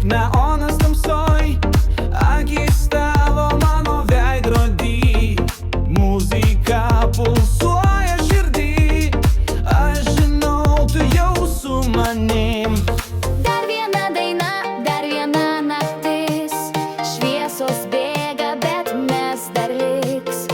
Neonas tamsoj, akis tavo mano veidrody. Muzika pulsuoja širdį, aš žinau, tu jau su manim. Dar viena daina, dar viena naktis. Šviesos bėga, bet mes dar liks.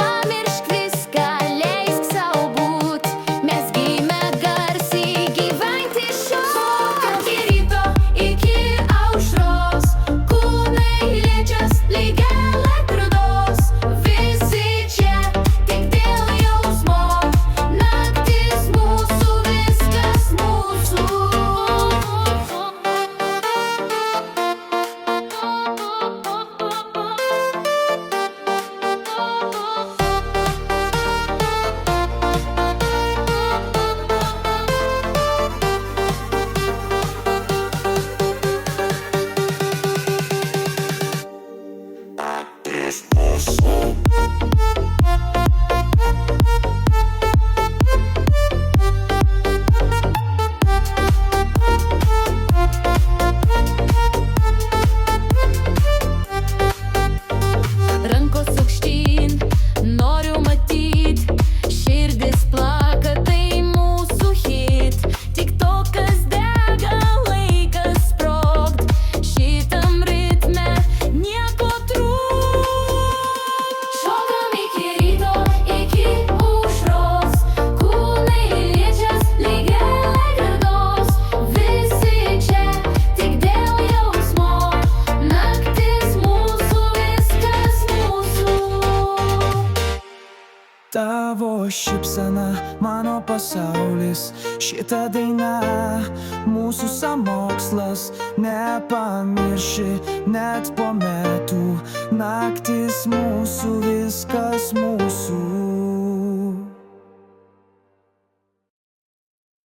Pamiršk viską, leisk sau būt. Mes gimę garsiai gyventi šokam. Iki ryto, iki aušros, kūnai liečias lyg elektrodos. Visi čia tik dėl jausmo. Naktis mūsų, viskas mūsų. Rankos aukštyn, noriu matyt, širdis plaka, tai mūsų hit. Tik to, kas dega, laikas sprogt. Šitam ritme nieko trūkt. Šokam iki ryto, iki aušros, kūnai liečias lyg elektrodos. Visi čia tik dėl jausmo. Naktis mūsų, viskas mūsų. Tavo šypsena, mano pasaulis. Šita daina, mūsų sąmokslas. Nepamirši net po metų. Naktis mūsų, viskas mūsų.